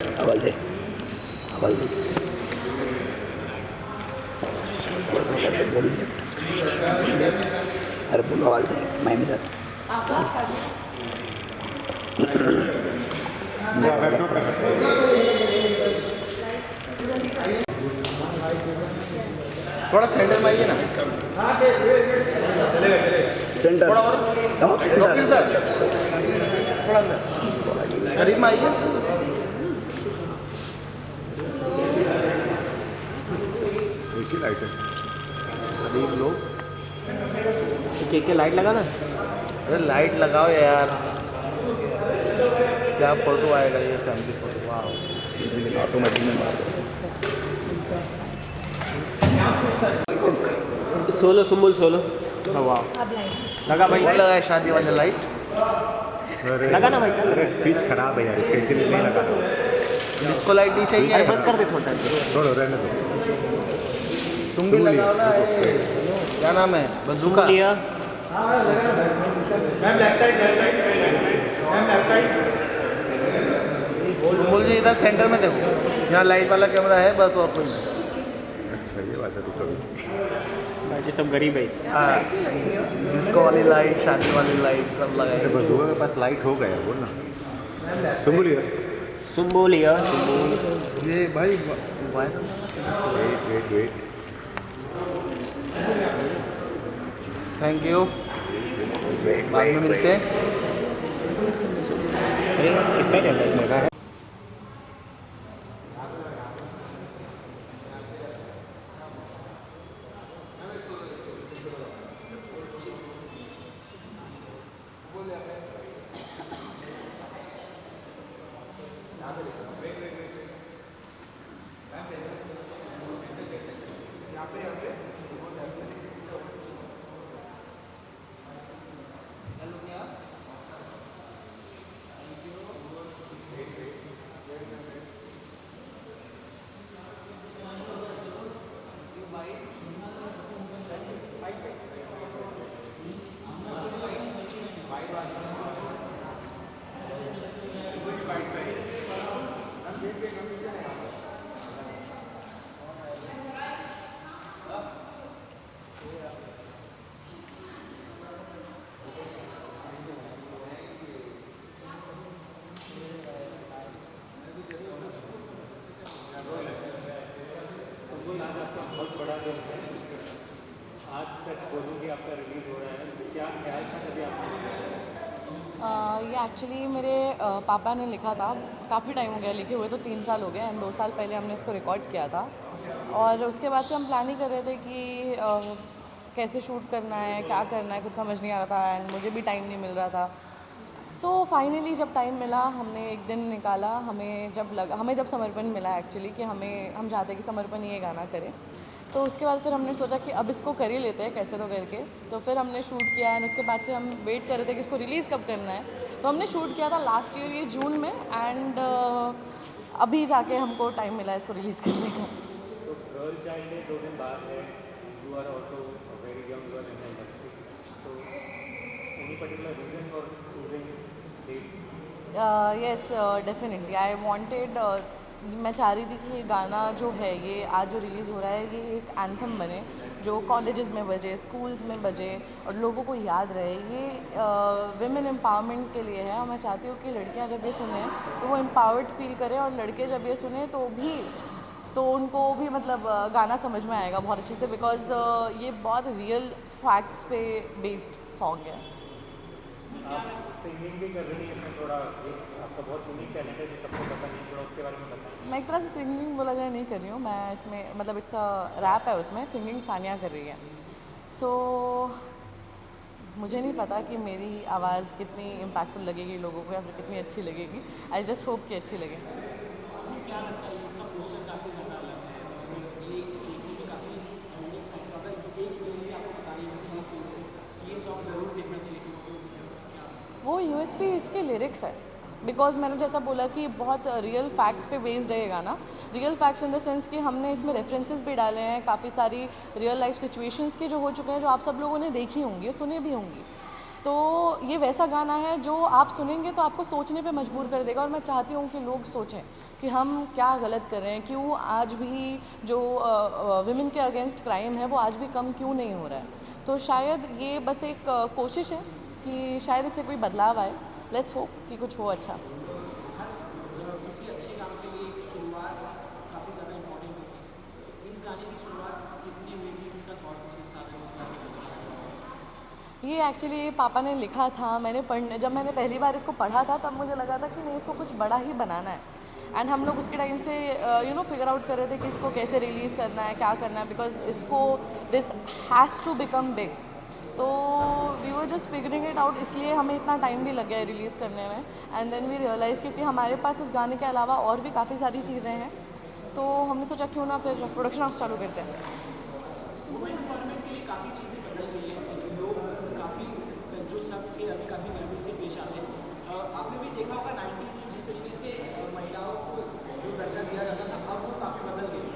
आवाज़ दे, आवाज़ दे। बोल लेफ्ट, अरे बोलो आवाज़ दे, मैं इधर। थोड़ा सेंटर में आइए ना। सेंटर थोड़ा और सेंटर थोड़ा अंदर करीब में आइए। एक ही लाइट है। करीब लोग के लाइट लगा ना। अरे लाइट लगाओ यार, क्या फोटो आएगा ये फैमिली फोटो। वाह, इसीलिए ऑटोमेटिक में मार दो। Solo Sumbul solo. वाह लगा भाई, वो लगा है शादी वाले लाइट। अरे लगा ना भाई। अरे फ्रिज खराब है यार, इसके इसीलिए नहीं लगा रहा हूँ। डिस्को लाइट नहीं अरे चाहिए। बंद कर दे थोड़ा। छोड़ो रहने दो। तुम भी लगाओ ना। क्या नाम है, बंदूका। लिया बोल जी इधर सेंटर में देखो, यहाँ लाइट वाला कैमरा है बस, और कोई नहीं। अच्छा ये बात है तो कभी बाकी सब गरीब है। हाँ, डिस्को वाली लाइट, शादी वाली लाइट सब अरे लगाए। बंदूका के पास लाइट हो गया, बोल ना तुम बोलिए। सुम्बो लिया सुम्बो। ये भाई viral. Wait wait wait, thank you, बाद में मिलते हैं। अरे किसका चल रहा है मेरा? आज सच बोलूँगी आपका रिलीज़ हो रहा है, क्या ख्याल था कभी आपको? ये एक्चुअली मेरे पापा ने लिखा था। काफ़ी टाइम हो गया लिखे हुए, तो 3 साल हो गए एंड 2 साल पहले हमने इसको रिकॉर्ड किया था। और उसके बाद से हम प्लान ही कर रहे थे कि कैसे शूट करना है, क्या करना है, कुछ समझ नहीं आ रहा था एंड मुझे भी टाइम नहीं मिल रहा था। सो फाइनली जब टाइम मिला, हमने एक दिन निकाला। हमें जब समर्पण मिला एक्चुअली कि हम चाहते हैं कि समर्पण ये गाना करें, तो उसके बाद फिर हमने सोचा कि अब इसको कर ही लेते हैं कैसे तो करके। तो फिर हमने शूट किया एंड उसके बाद से हम वेट कर रहे थे कि इसको रिलीज़ कब करना है। तो हमने शूट किया था लास्ट ईयर ये जून में एंड अभी जाके हमको टाइम मिला है इसको रिलीज़ करने का। तो गर्ल चाइल्ड है, 2 दिन बाद है, you are also very young girl in the industry, so any particular reason for choosing date? Yes definitely I wanted, मैं चाह रही थी कि ये गाना जो है, ये आज जो रिलीज़ हो रहा है, ये एक एंथम बने जो कॉलेजेस में बजे, स्कूल्स में बजे और लोगों को याद रहे। ये विमेन एम्पावरमेंट के लिए है और मैं चाहती हूँ कि लड़कियाँ जब ये सुने तो वो एम्पावर्ड फील करें, और लड़के जब ये सुने तो उनको भी मतलब गाना समझ में आएगा बहुत अच्छे से, बिकॉज ये बहुत रियल फैक्ट्स पे बेस्ड सॉन्ग है। आप सिंगिंग भी कर रही हैं इसमें, थोड़ा एक आपका बहुत यूनिक टैलेंट है जो सबको पता नहीं, थोड़ा उसके बारे में बताएं। मैं एक तरह से सिंगिंग बोला जाए नहीं कर रही हूँ मैं इसमें, मतलब इट्स अ रैप है, उसमें सिंगिंग सानिया कर रही है। सो मुझे नहीं पता कि मेरी आवाज़ कितनी इम्पैक्टफुल लगेगी लोगों को या फिर कितनी अच्छी लगेगी। आई जस्ट होप कि अच्छी लगे। वो यूएसपी इसके लिरिक्स है, बिकॉज मैंने जैसा बोला कि बहुत रियल फैक्ट्स पे बेस्ड है ये गाना। Real facts in the sense कि हमने इसमें रेफरेंसेस भी डाले हैं काफ़ी सारी रियल लाइफ सिचुएशंस के जो हो चुके हैं, जो आप सब लोगों ने देखी होंगी, सुने भी होंगी। तो ये वैसा गाना है जो आप सुनेंगे तो आपको सोचने पे मजबूर कर देगा, और मैं चाहती हूँ कि लोग सोचें कि हम क्या गलत कर रहे हैं, क्यों आज भी जो विमेन के अगेंस्ट क्राइम है वो आज भी कम क्यों नहीं हो रहा है। तो शायद ये बस एक कोशिश है कि शायद इससे कोई बदलाव आए। लेट्स होप कि कुछ हो अच्छा। किसी अच्छे काम के लिए शुरुआत काफ़ी ज़्यादा इम्पोर्टेंट होती है। इस गाने की शुरुआत किसने हुई थी, किसका थॉट प्रोसेस था? ये एक्चुअली पापा ने लिखा था। जब मैंने पहली बार इसको पढ़ा था तब मुझे लगा था कि नहीं, इसको कुछ बड़ा ही बनाना है। एंड हम लोग उसके टाइम से फिगर आउट कर रहे थे कि इसको कैसे रिलीज़ करना है, क्या करना है, बिकॉज इसको this has to become big. तो we were just figuring it out, इसलिए हमें इतना टाइम भी लग गया रिलीज़ करने में। एंड देन वी रियलाइज़ क्योंकि हमारे पास इस गाने के अलावा और भी काफ़ी सारी चीज़ें हैं, तो हमने सोचा क्यों ना फिर प्रोडक्शन हाउस चालू करते हैं। वुमेन एम्पावरमेंट के लिए काफ़ी चीज़ें बदल गई हैं, लोग काफ़ी जो सबके अभी काफ़ी महत्व से पेश आते हैं। आपने भी देखा होगा 90s में जिस तरीके से महिलाओं को जो दर्जा दिया जाता था, अब वो काफ़ी बदल गई।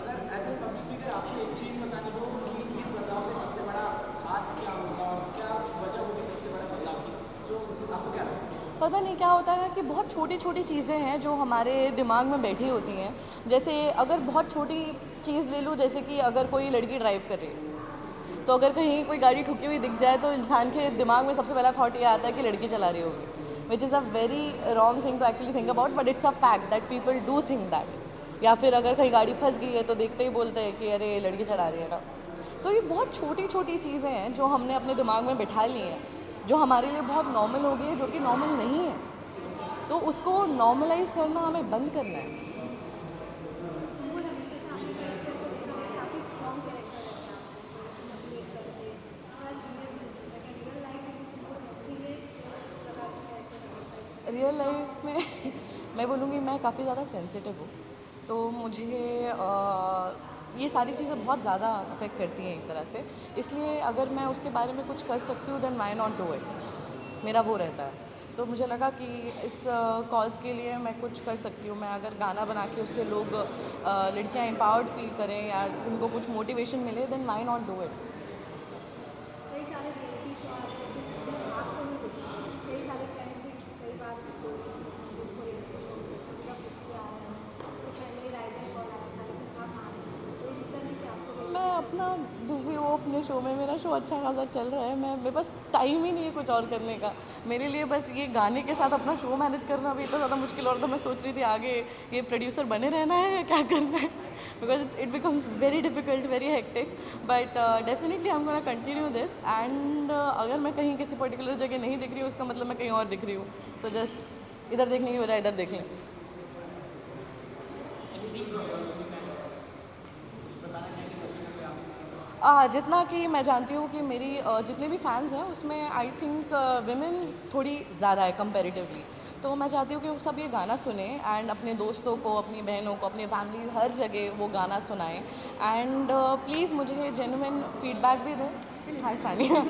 अगर एज ए पब्लिक फिगर आपको एक चीज़ बतानी हो कि इस बदलाव में सबसे बड़ा हाथ क्या होगा और क्या वजह होगी सबसे बड़ा बदलाव की, तो आपको क्या लगता है? पता नहीं क्या होता है कि बहुत छोटी छोटी चीज़ें हैं जो हमारे दिमाग में बैठी होती हैं। जैसे अगर बहुत छोटी चीज़ ले लूँ, जैसे कि अगर कोई लड़की ड्राइव कर रही है तो अगर कहीं कोई गाड़ी ठुकी हुई दिख जाए तो इंसान के दिमाग में सबसे पहला थॉट ये आता है कि लड़की चला रही होगी, which is a very wrong thing to actually think about, but it's a fact that people do think that. या फिर अगर कहीं गाड़ी फंस गई है तो देखते ही बोलते हैं कि अरे लड़की चला रही है ना। तो ये बहुत छोटी छोटी चीज़ें हैं जो हमने अपने दिमाग में बिठा ली हैं, जो हमारे लिए बहुत नॉर्मल हो गई है, जो कि नॉर्मल नहीं है। तो उसको नॉर्मलाइज करना हमें बंद करना है। रियल लाइफ में मैं बोलूँगी मैं काफ़ी ज़्यादा सेंसिटिव हूँ, तो मुझे ये सारी चीज़ें बहुत ज़्यादा अफेक्ट करती हैं एक तरह से। इसलिए अगर मैं उसके बारे में कुछ कर सकती हूँ then why not do it, मेरा वो रहता है। तो मुझे लगा कि इस कॉज के लिए मैं कुछ कर सकती हूँ। मैं अगर गाना बना के उससे लोग लड़कियाँ एम्पावर्ड फील करें या उनको कुछ मोटिवेशन मिले then why not do it. कई सारे रियलिटी शो आते हैं, आपको नहीं देखते, कई सारे फ्रेंड्स भी कई बार आपको पहले राइज एंड फॉल आया था, लेकिन आप मान कोई रीज़न है कि आपको मैं अपना बिज़ी हूँ अपने शो में, मेरा शो अच्छा खासा चल रहा है। मेरे पास टाइम ही नहीं है कुछ और करने का। मेरे लिए बस ये गाने के साथ अपना शो मैनेज करना भी इतना ज़्यादा मुश्किल, और तो मैं सोच रही थी आगे ये प्रोड्यूसर बने रहना है या क्या करना है, because it becomes very difficult, very hectic. But definitely I am gonna continue this. And अगर मैं कहीं किसी पर्टिकुलर जगह नहीं दिख रही हूँ उसका मतलब मैं कहीं और दिख रही हूँ। सो जस्ट इधर देखने की बजाय इधर देख लें। जितना कि मैं जानती हूँ कि मेरी जितने भी फैंस हैं उसमें आई थिंक विमेन थोड़ी ज़्यादा है कंपैरेटिवली। तो मैं चाहती हूँ कि वो सब ये गाना सुने एंड अपने दोस्तों को, अपनी बहनों को, अपनी फैमिली, हर जगह वो गाना सुनाएं। एंड प्लीज़ मुझे जेन्युइन फीडबैक भी दें। हाय सानिया।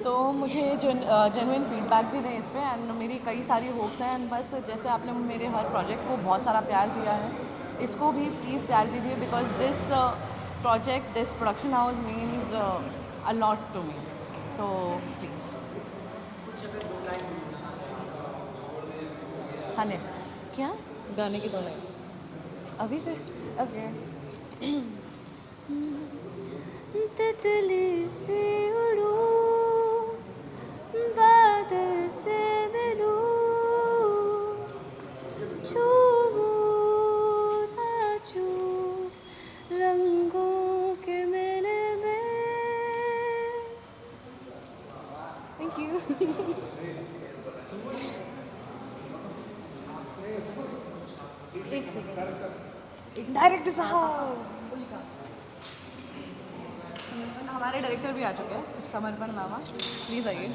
तो मुझे जेन्युइन फीडबैक भी दें इस पर। एंड मेरी कई सारी होप्स हैं, एंड बस जैसे आपने मेरे हर प्रोजेक्ट को बहुत सारा प्यार दिया है, इसको भी प्लीज़ प्यार दीजिए, because this project, this production house means a lot to me. So please. Sania, क्या गाने की 2 लाइन अभी से? ओके। तितली से उड़ूं, बादल से मिलूं, छूबूं नाचूं रंगों के मेले में। Thank you. एक सेकंड, डायरेक्टर साहब, हमारे डायरेक्टर भी आ चुके हैं, समर्पण मामा, प्लीज़ आइए।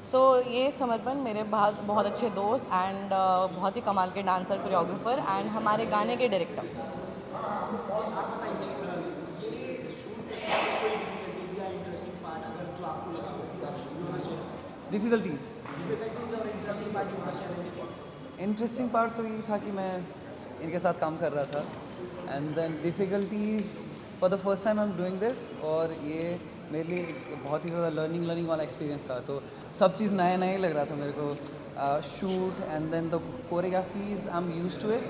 सो ये समर्पण मेरे बहुत अच्छे दोस्त एंड बहुत ही कमाल के डांसर, कोरियोग्राफर एंड हमारे गाने के डायरेक्टर। डिफ़िकल्टीज़ इंटरेस्टिंग पार्ट तो यही था कि मैं इनके साथ काम कर रहा था, and then difficulties for the first time I am doing this, और ये मेरे लिए एक बहुत ही ज़्यादा लर्निंग वाला एक्सपीरियंस था। तो सब चीज़ नया नया ही लग रहा था मेरे को। Shoot and then the choreographies I am used to it,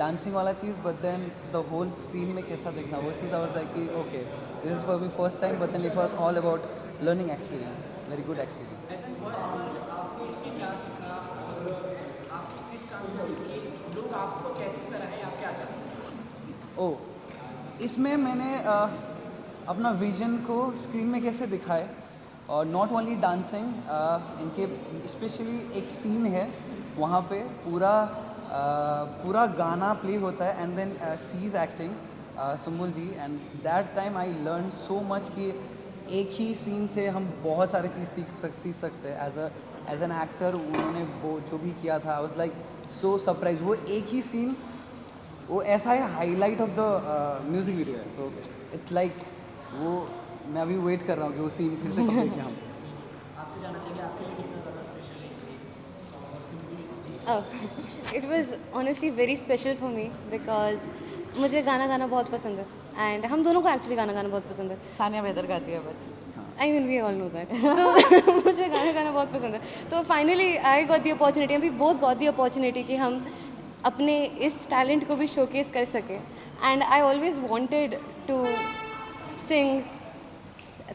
dancing वाला चीज़, but then the whole screen में कैसा दिखना वो चीज़ आई वाज लाइक कि okay this is for me first time, but then it was all about learning experience, very good experience. आपने इसमें क्या सीखा और आपकी इस काम को लेके लोग आपको कैसे सराहे, आप क्या चाहते हैं? ओह, इसमें मैंने अपना विजन को स्क्रीन में कैसे दिखाए, और नॉट ओनली डांसिंग, इनके स्पेशली एक सीन है वहाँ पे पूरा गाना प्ले होता है and then she is acting Sumbul ji, and that time I learn so much कि एक ही सीन से हम बहुत सारी चीज़ सीख सकते हैं एज एन एक्टर। उन्होंने वो जो भी किया था आई वाज लाइक सो सरप्राइज। वो एक ही सीन वो ऐसा है highlight of the music video है, तो इट्स लाइक वो मैं अभी वेट कर रहा हूँ कि वो सीन फिर से कब देखें हम। आपसे जानना चाहिए आपके लिए कितना ज़्यादा स्पेशल है it was honestly very special for me because मुझे गाना गाना बहुत पसंद है, एंड हम दोनों को एक्चुअली गाना गाना बहुत पसंद है। सानिया बेहतर गाती है बस। I mean we all know that. So मुझे गाना गाना बहुत पसंद है, तो finally I got the opportunity, we both got the opportunity कि हम अपने इस टैलेंट को भी शोकेस कर सकें, and I always wanted to sing,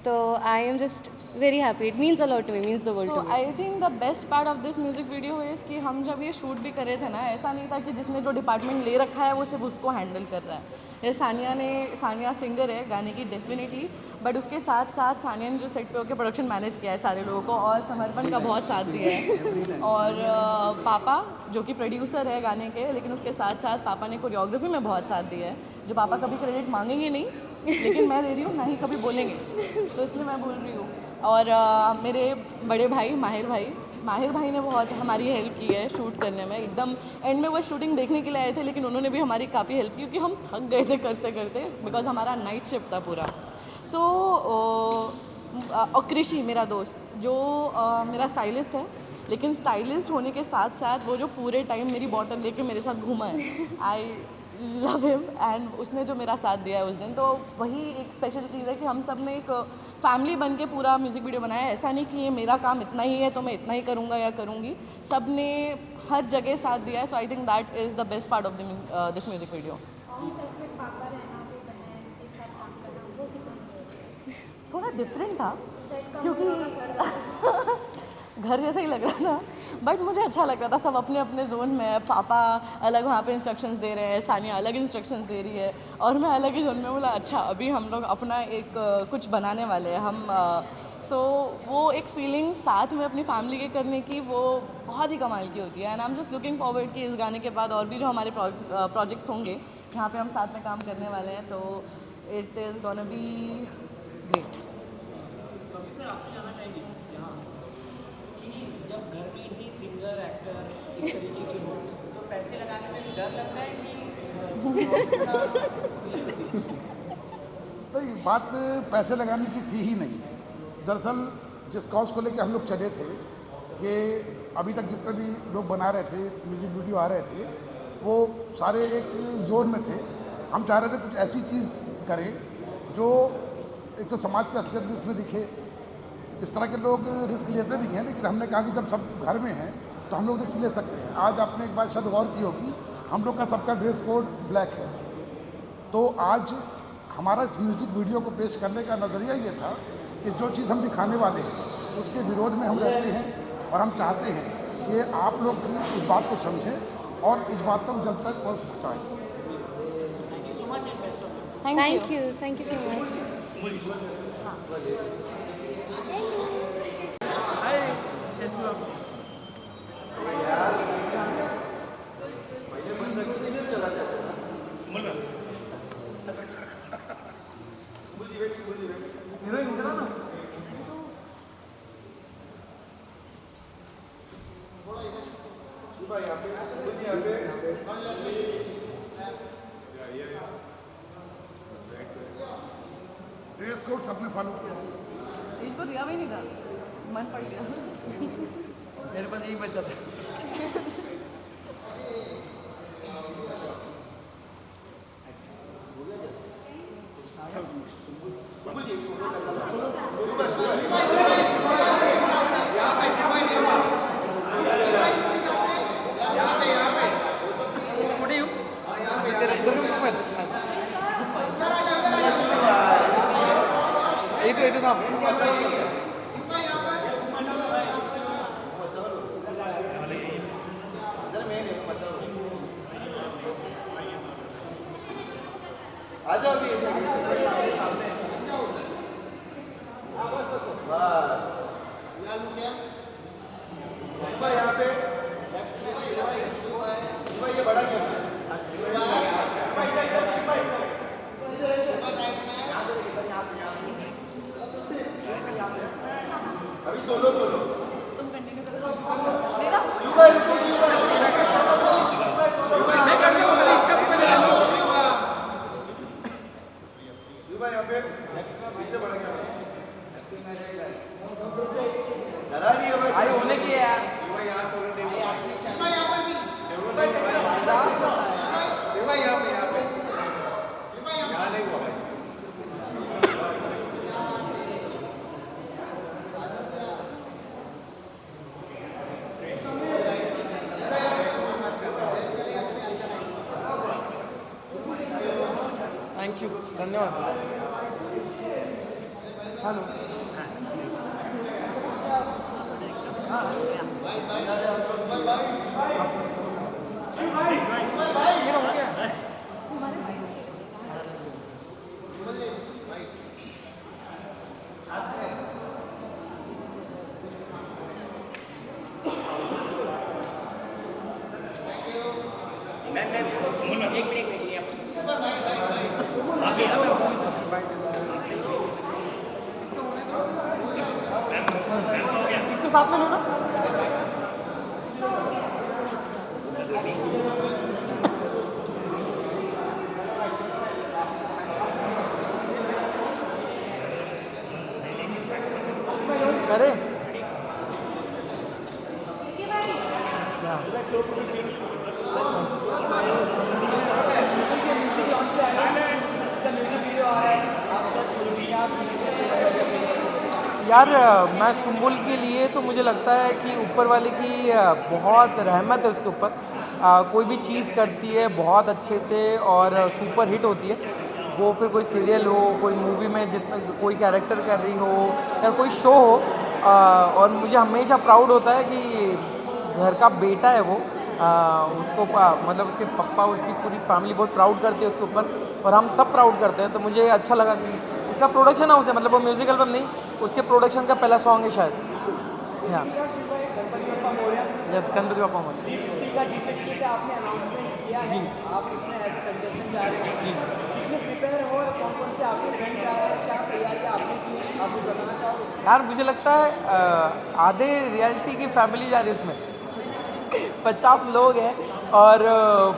तो I am just very happy. It means a lot to me, means the world so to me. I think the best part of this music video is कि हम जब ये shoot भी कर रहे थे ना, ऐसा नहीं था कि जिसने जो डिपार्टमेंट ले रखा है वो सिर्फ उसको हैंडल कर रहा है। जैसे सानिया सिंगर है गाने की डेफिनेटली, बट उसके साथ साथ सानिया ने जो सेट पे होकर प्रोडक्शन मैनेज किया है सारे लोगों को, और समर्पण का बहुत साथ दिया है, और पापा जो कि प्रोड्यूसर है गाने के, लेकिन उसके साथ साथ पापा ने कोरियोग्राफी में बहुत साथ दिया है, जो पापा कभी क्रेडिट मांगेंगे नहीं, लेकिन मैं दे रही हूँ, ना ही कभी बोलेंगे, तो इसलिए मैं बोल रही हूँ। और मेरे बड़े भाई माहिर भाई ने बहुत हमारी हेल्प की है शूट करने में। एकदम एंड में वो शूटिंग देखने के लिए आए थे, लेकिन उन्होंने भी हमारी काफ़ी हेल्प की, क्योंकि हम थक गए थे करते करते, बिकॉज हमारा नाइट शिफ्ट था पूरा। सो और कृषि मेरा दोस्त जो मेरा स्टाइलिस्ट है, लेकिन स्टाइलिस्ट होने के साथ साथ वो जो पूरे टाइम मेरी बॉटल लेके मेरे साथ घूमा है, आई लव हिम, एंड उसने जो मेरा साथ दिया है उस दिन, तो वही एक स्पेशल चीज़ है कि हम सब ने एक फैमिली बन के पूरा म्यूज़िक वीडियो बनाया है। ऐसा नहीं कि ये मेरा काम इतना ही है तो मैं इतना ही करूँगा या करूँगी, सब ने हर जगह साथ दिया है। So I think that is the best part of this music video. On set में पापा रहना, फिर बहन एक साथ काम करना, वो कितना थोड़ा डिफरेंट था सेट का क्योंकि घर जैसा ही लग रहा था, बट मुझे अच्छा लग रहा था। सब अपने अपने जोन में है, पापा अलग वहाँ पे इंस्ट्रक्शंस दे रहे हैं, सानिया अलग इंस्ट्रक्शंस दे रही है, और मैं अलग ही जोन में। बोला अच्छा अभी हम लोग अपना एक कुछ बनाने वाले हैं हम। सो वो एक फीलिंग साथ में अपनी फैमिली के करने की, वो बहुत ही कमाल की होती है, and I am just looking forward कि इस गाने के बाद और भी जो हमारे प्रोजेक्ट्स होंगे जहाँ पे हम साथ में काम करने वाले हैं, तो it is gonna be great. आपसे जानना चाहेंगे कि जब घर में ही सिंगर एक्टर इस तरीके के हो, तो पैसे लगाने में डर लगता है कि नहीं, बात पैसे लगाने की थी ही नहीं। दरअसल जिस कॉज को लेके हम लोग चले थे कि अभी तक जितने भी लोग बना रहे थे, म्यूज़िक वीडियो आ रहे थे, वो सारे एक जोन में थे। हम चाह रहे थे कुछ ऐसी चीज़ करें जो एक तो समाज की असलियत भी उसमें दिखे। इस तरह के लोग रिस्क लेते नहीं हैं, लेकिन हमने कहा कि जब सब घर में हैं तो हम लोग रिस्क ले सकते हैं। आज आपने एक बात शायद गौर की होगी, हम लोग का सबका ड्रेस कोड ब्लैक है। तो आज हमारा इस म्यूज़िक वीडियो को पेश करने का नज़रिया ये था कि जो चीज़ हम दिखाने वाले हैं उसके विरोध में हम रहते हैं, और हम चाहते हैं कि आप लोग भी इस बात को समझें और इस बात को जल्द तक पहुँचाएँ। Thank you so much. Dress code सबने फॉलो किया। इसको दिया भी नहीं था, मन पड़ गया। मेरे पास एक बच्चा था। आ जाओ अभी बस यहाँ पे ये बड़ा क्यों अभी सोलो सोलो तुम कंटिन्यू करो शिव भाई रुको शिव भाई यहाँ पे इससे बढ़ गया डरा नहीं है भाई होने की है यार यहाँ पे यहाँ नहीं हुआ भाई थैंक यू, धन्यवाद। हेलो इसको साथ में लो ना। करे यार, मैं सुम्बुल के लिए तो मुझे लगता है कि ऊपर वाले की बहुत रहमत है उसके ऊपर। कोई भी चीज़ करती है बहुत अच्छे से और सुपर हिट होती है, वो फिर कोई सीरियल हो, कोई मूवी में जितना कोई कैरेक्टर कर रही हो या कोई शो हो। और मुझे हमेशा प्राउड होता है कि घर का बेटा है वो, उसको मतलब उसके पापा, उसकी पूरी फैमिली बहुत प्राउड करती है उसके ऊपर और हम सब प्राउड करते हैं। तो मुझे अच्छा लगा कि उसका प्रोडक्शन हाउस है, मतलब वो म्यूजिक एल्बम नहीं, उसके प्रोडक्शन का पहला सॉन्ग है शायद। हाँ यस, गणपति बापा मोरया का जिस तरीके से आपने अनाउंसमेंट किया है, आप इसमें एज ए कंटेस्टेंट जा रहे हैं, कितने प्रिपेयर हो, कौन कौन से आपके फ्रेंड जा रहे हैं, क्या तैयारी आपने की, आप कुछ बताना चाहोगे? यार मुझे लगता है आधे रियलिटी की फैमिली जा रही है उसमें 50 लोग हैं और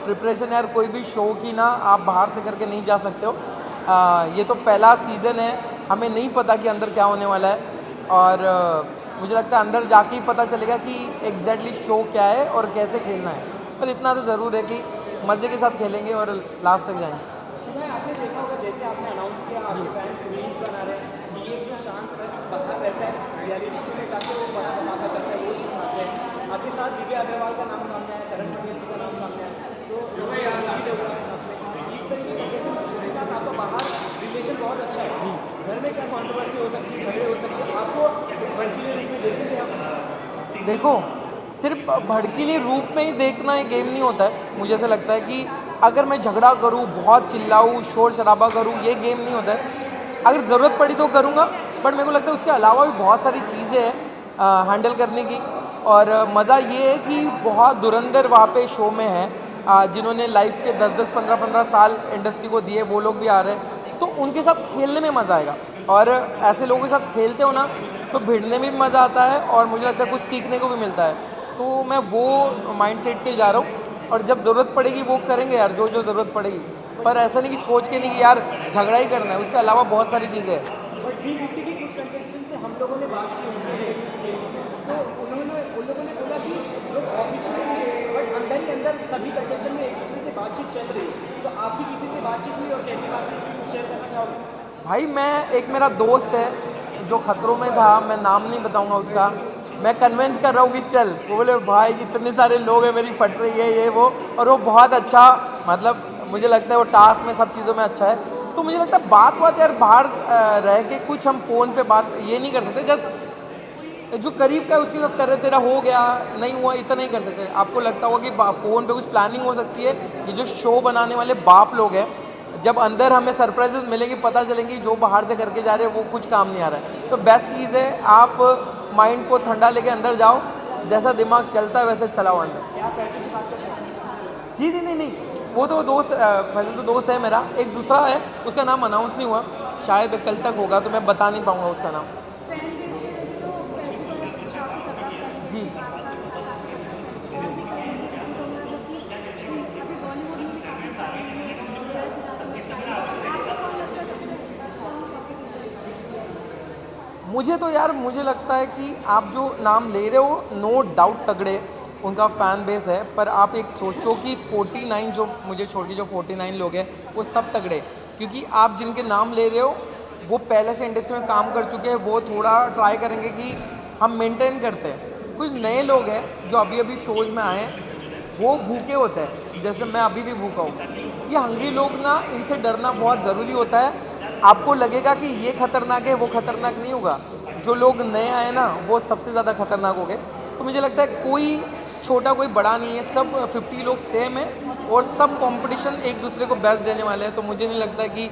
प्रिपरेशन यार कोई भी शो की ना आप बाहर से करके नहीं जा सकते हो। ये तो पहला सीज़न है, हमें नहीं पता कि अंदर क्या होने वाला है और मुझे लगता है अंदर जाके ही पता चलेगा कि एग्जैक्टली शो क्या है और कैसे खेलना है। पर इतना तो ज़रूर है कि मज़े के साथ खेलेंगे और लास्ट तक जाएंगे। आपने देखा होगा जैसे आपने अनाउंस किया, आपके फैंस रील बना रहे हैं कि ये जो शांत बाहर रहता है रियलिटी शो में जाके वो बड़ा धमाका करता है, वो सिखाते हैं। आपके साथ दिव्या अग्रवाल का नाम सामने आया, करण पंडित जी का नाम सामने आया, तो इस तरीके के जिसके साथ आपका बाहर रिलेशन बहुत अच्छा है, घर में क्या कॉन्ट्रोवर्सी हो सकती है, झगड़े हो सकते हैं, आपको भड़कीले रूप में देखेंगे आप? देखो, सिर्फ भड़कीले रूप में ही देखना एक गेम नहीं होता है। मुझे ऐसा लगता है कि अगर मैं झगड़ा करूँ, बहुत चिल्लाऊँ, शोर शराबा करूँ, ये गेम नहीं होता है। अगर ज़रूरत पड़ी तो करूँगा, बट मेरे को लगता है उसके अलावा भी बहुत सारी चीज़ें हैं हैंडल करने की। और मज़ा ये है कि बहुत धुरंधर वहाँ पे शो में है, जिन्होंने लाइफ के 10-10, 15-15 साल इंडस्ट्री को दिए, वो लोग भी आ रहे हैं, तो उनके साथ खेलने में मज़ा आएगा। और ऐसे लोगों के साथ खेलते हो ना तो भिड़ने में भी मज़ा आता है और मुझे लगता है कुछ सीखने को भी मिलता है। तो मैं वो माइंडसेट से जा रहा हूँ और जब ज़रूरत पड़ेगी वो करेंगे यार, जो जो ज़रूरत पड़ेगी। पर ऐसा नहीं कि सोच के नहीं कि यार झगड़ा ही करना है, उसके अलावा बहुत सारी चीज़ें हैं। और D50 की कुछ कंटेस्टेंट से हम लोगों ने बात की उनसे, तो उन लोगों ने बोला कि लोग ऑफिशियली नहीं बट अंदर ही अंदर सभी कंटेस्टेंट में एक दूसरे से बातचीत चल रही है। तो आपकी किसी से बातचीत हुई और कैसी बातचीत हुई, कुछ शेयर करना चाहोगे? भाई एक मेरा दोस्त है जो खतरों में था, मैं नाम नहीं बताऊंगा उसका, मैं कन्विंस कर रहा हूँ कि चल, वो बोले भाई इतने सारे लोग हैं, मेरी फट रही है ये वो, और वो बहुत अच्छा, मतलब मुझे लगता है वो टास्क में सब चीज़ों में अच्छा है। तो मुझे लगता है बात यार बाहर रह के कुछ हम फ़ोन पे बात ये नहीं कर सकते, जस्ट जो करीब का है उसके साथ कर रहे, तेरा हो गया नहीं हुआ इतना नहीं कर सकते। आपको लगता होगा कि फ़ोन पे कुछ प्लानिंग हो सकती है, ये जो शो बनाने वाले बाप लोग हैं, जब अंदर हमें सरप्राइजेस मिलेंगी पता चलेंगी जो बाहर से करके जा रहे हैं वो कुछ काम नहीं आ रहा है। तो बेस्ट चीज़ है आप माइंड को ठंडा लेके अंदर जाओ, जैसा दिमाग चलता है वैसे चलाओ अंदर। जी नहीं, वो तो दोस्त पहले तो दोस्त है मेरा, एक दूसरा है उसका नाम अनाउंस नहीं हुआ, शायद कल तक होगा तो मैं बता नहीं पाऊँगा उसका नाम। फैन बेस पे देखे तो फेस्टिवल काफ़ी तगड़ा कर जी। अभी बॉलीवुड में भी काफ़ी सारे आपको कौन लगता है सबसे स्ट्रॉन्ग कॉम्पिटिटर? मुझे तो यार मुझे लगता है कि आप जो नाम ले रहे हो नो डाउट तगड़े उनका फ़ैन बेस है, पर आप एक सोचो कि 49 जो मुझे छोड़ के जो 49 लोग हैं वो सब तगड़े, क्योंकि आप जिनके नाम ले रहे हो वो पहले से इंडस्ट्री में काम कर चुके हैं, वो थोड़ा ट्राई करेंगे कि हम मेंटेन करते हैं। कुछ नए लोग हैं जो अभी शोज़ में आए हैं वो भूखे होते हैं, जैसे मैं अभी भी भूखा हूँ। ये हंग्री लोग ना, इनसे डरना बहुत ज़रूरी होता है। आपको लगेगा कि ये खतरनाक है, वो खतरनाक नहीं होगा। जो लोग नए आए ना वो सबसे ज़्यादा खतरनाक हो गए। तो मुझे लगता है कोई छोटा कोई बड़ा नहीं है, सब 50 लोग सेम है और सब कंपटीशन एक दूसरे को बेस्ट देने वाले हैं। तो मुझे नहीं लगता कि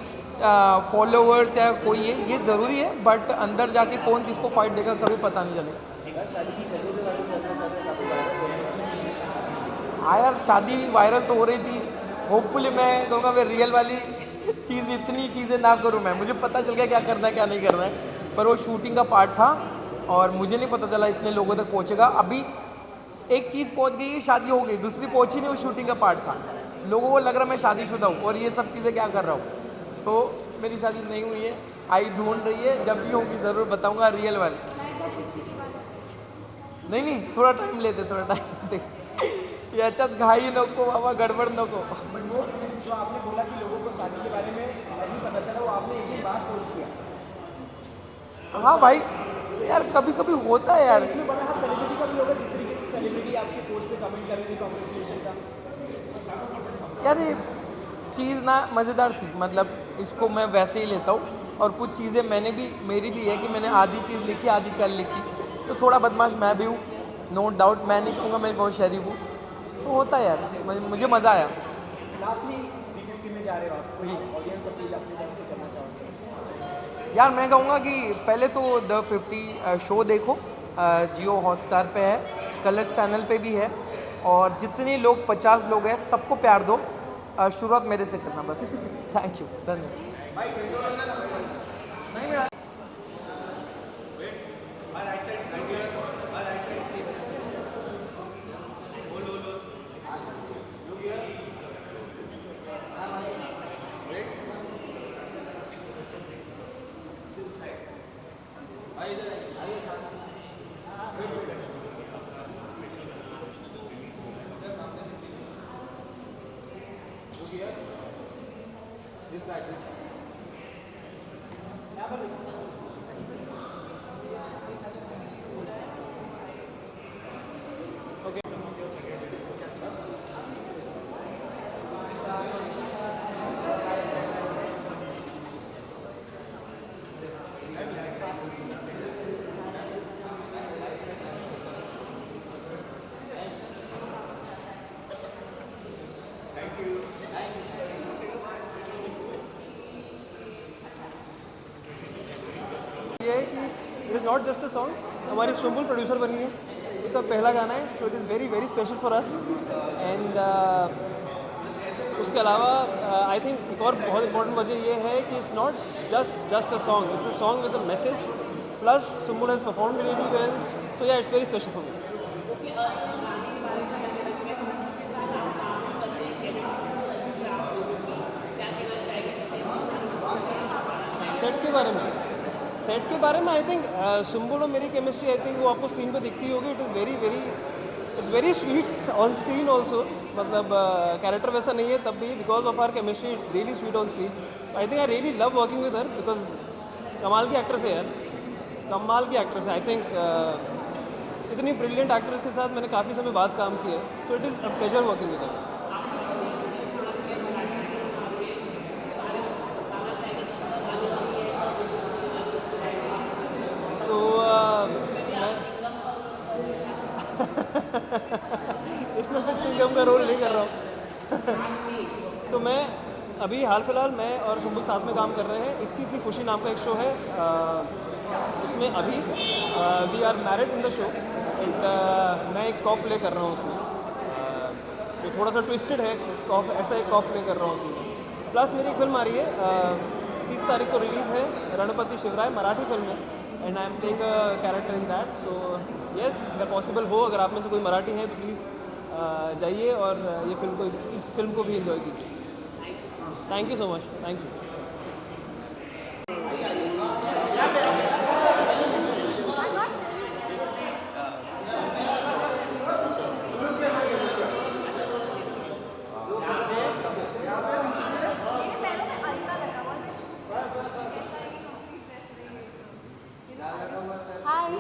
फॉलोअर्स या कोई ये ज़रूरी है, बट अंदर जाके कौन किसको फाइट देगा कभी पता नहीं चलेगा। हाँ यार शादी वायरल तो हो रही थी, होपफुली मैं कहूँगा मैं रियल वाली चीज़ में इतनी चीज़ें ना करूँ। मैं मुझे पता चल गया क्या करना है क्या नहीं करना है, पर वो शूटिंग का पार्ट था और मुझे नहीं पता चला इतने लोगों तक पहुँचेगा। अभी एक चीज़ पहुँच गई, शादी हो गई, दूसरी पहुँची नहीं, वो शूटिंग का पार्ट था। लोगों को लग रहा मैं शादीशुदा हूँ और ये सब चीज़ें क्या कर रहा हूँ। तो मेरी शादी नहीं हुई है, आई ढूंढ रही है, जब भी होगी ज़रूर बताऊँगा रियल वाली। नहीं थोड़ा टाइम लेते, थोड़ा टाइम लेते। याच्यात घाई नको बाबा, गड़बड़ नको। बट वो जो आपने बोला कि लोगों को शादी के बारे में नहीं पता चला, वो आपने एक दिन बाद पोस्ट किया। हाँ भाई यार कभी कभी होता है यार। इसमें बड़ा हाथ सेलिब्रिटी का भी होगा, जिस तरीके से सेलिब्रिटी आपकी पोस्ट पे कमेंट कर रही थी कांग्रेचुलेशन का। यार ये चीज़ ना मज़ेदार थी, मतलब इसको मैं वैसे ही लेता हूँ। और कुछ चीज़ें मेरी भी है कि मैंने आधी चीज़ लिखी आधी कल लिखी, तो थोड़ा बदमाश मैं भी हूँ, नो डाउट। मैं नहीं कहूँगा मैं बहुत शरीफ हूँ, तो होता है यार। मुझे मज़ा आया। लास्टली D50 में जा रहे हो आप, कोई ऑडियंस अपील अपनी तरफ से करना चाहोगे? यार मैं कहूँगा कि पहले तो द 50 शो देखो, जियो हॉटस्टार पे है, कलर्स चैनल पे भी है, और जितने लोग 50 लोग हैं सबको प्यार दो। शुरुआत मेरे से करना बस। थैंक यू, धन्यवाद। ये है कि it is not just a song, हमारी सुम्बुल प्रोड्यूसर बनी है, उसका पहला गाना है, so it is very very special for us. And उसके अलावा आई थिंक एक और बहुत इंपॉर्टेंट वजह ये है कि it's not just a song, it's a song with a message, plus Sumbul has performed really well, so yeah it's very special for me. Set के बारे में आई थिंक सुम्बुल और मेरी केमिस्ट्री, आई थिंक वो आपको स्क्रीन पे दिखती होगी। It is very sweet on screen also, मतलब कैरेक्टर वैसा नहीं है तब भी, because of our chemistry it's really sweet on screen. I think I really love working with her, because कमाल की एक्ट्रेस है यार, कमाल की एक्ट्रेस है। आई थिंक इतनी ब्रिलियंट एक्ट्रेस के साथ मैंने काफ़ी समय बाद काम किया है, so it is a pleasure working with her. तो मैं अभी हाल फिलहाल मैं और सुम्बुल साथ में काम कर रहे हैं। इतनी सी खुशी नाम का एक शो है, उसमें अभी we are married in the show and मैं एक कॉप प्ले कर रहा हूँ उसमें, जो थोड़ा सा ट्विस्टेड है कॉप, ऐसा एक कॉप प्ले कर रहा हूँ उसमें। प्लस मेरी एक फिल्म आ रही है 30 तारीख को रिलीज़ है, रणपति शिवराय, मराठी फिल्म है and I am playing a character in that. So yes, अगर पॉसिबल हो, अगर आप में से कोई मराठी है तो प्लीज़ जाइए और ये फिल्म को, इस फिल्म को भी एंजॉय कीजिए। Thank you so much, thank you.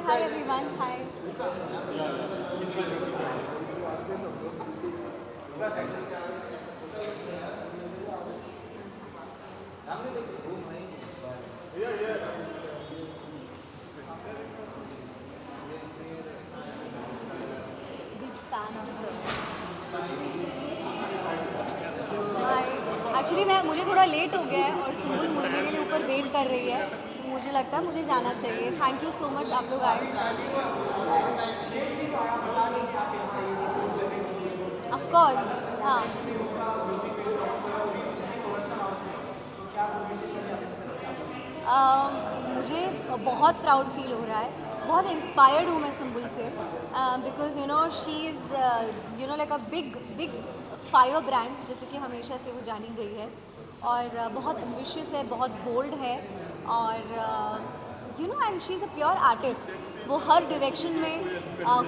Hi everyone, hi. Big fan of sir. Actually मुझे थोड़ा लेट हो गया है और सुम्बुल मेरे लिए ऊपर वेट कर रही है, तो मुझे लगता है मुझे जाना चाहिए। थैंक यू सो मच आप लोग आए। ऑफ कोर्स, हाँ। मुझे बहुत प्राउड फील हो रहा है, बहुत इंस्पायर्ड हूँ मैं सुम्बुल से, because you know she is you know like a big fire brand, जैसे कि हमेशा से वो जानी गई है, और बहुत एम्बिशियस है, बहुत बोल्ड है, और you know and she is a pure artist. वो हर डायरेक्शन में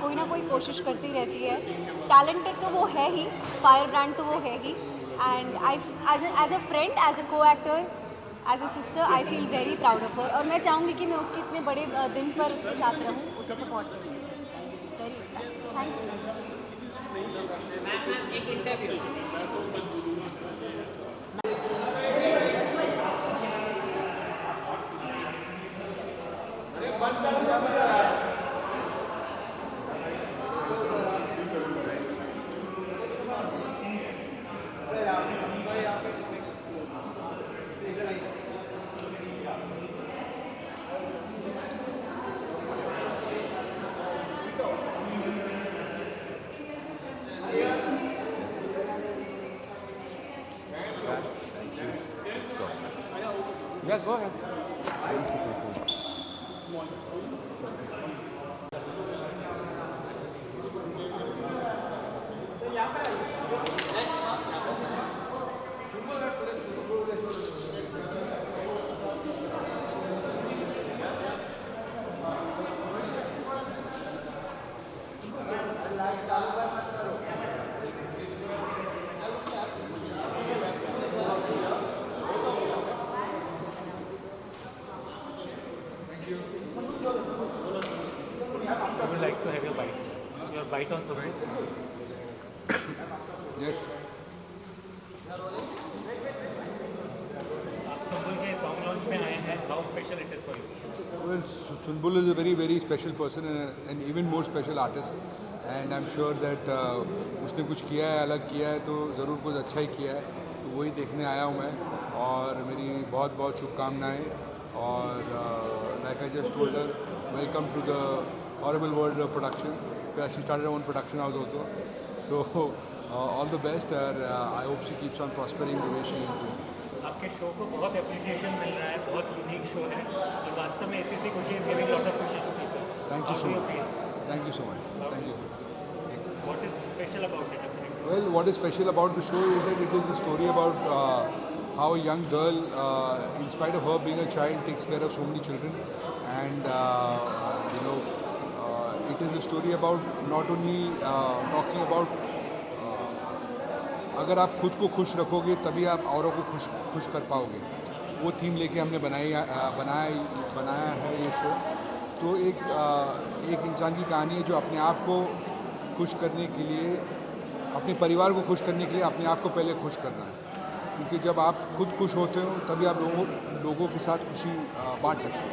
कोई ना कोई कोशिश करती रहती है। टैलेंटेड तो वो है ही, फायर ब्रांड तो वो है ही, and I as a friend, as a co actor, as a sister, I feel very proud of her. और मैं चाहूँगी कि मैं उसके इतने बड़े दिन पर उसके साथ रहूँ, उसे सपोर्ट कर सकूँ। Very excited, thank you. Yeah, go ahead. I would like to have your bites. Your bite on Sumbul. Yes. आप सुम्बुल के सॉन्ग लॉन्च में आए हैं. How special it is for you? Well, Sunbul is a very, very special person and an even more special artist. And I'm sure that उसने कुछ किया है, अलग किया है, तो ज़रूर कुछ अच्छा ही किया है. तो वही देखने आया हूँ मैं, और मेरी बहुत बहुत शुभकामनाएं. और like I just told her, welcome to the horrible world of production. Where she started her own production house also. So all the best. I hope she keeps on prospering the way she is doing. आपके show को बहुत appreciation मिल रहा है, बहुत unique show है, और वास्तव में इतनी सी खुशी is giving lot of खुशी to people. Thank you How so do you much. feel? Thank you so much. Thank you. What is special about it? Well, what is special about the show is that it is a story about how a young girl, in spite of her being a child, takes care of so many children. And, it is a story about not only talking about अगर आप खुद को खुश रखोगे तभी आप औरों को खुश कर पाओगे. वो थीम लेके हमने बनाया है ये शो. तो एक इंसान की कहानी है जो अपने आप को खुश करने के लिए, अपने परिवार को खुश करने के लिए अपने आप को पहले खुश करना है. क्योंकि जब आप खुद खुश होते हो तभी आप लोगों के साथ खुशी बांट सकते हो.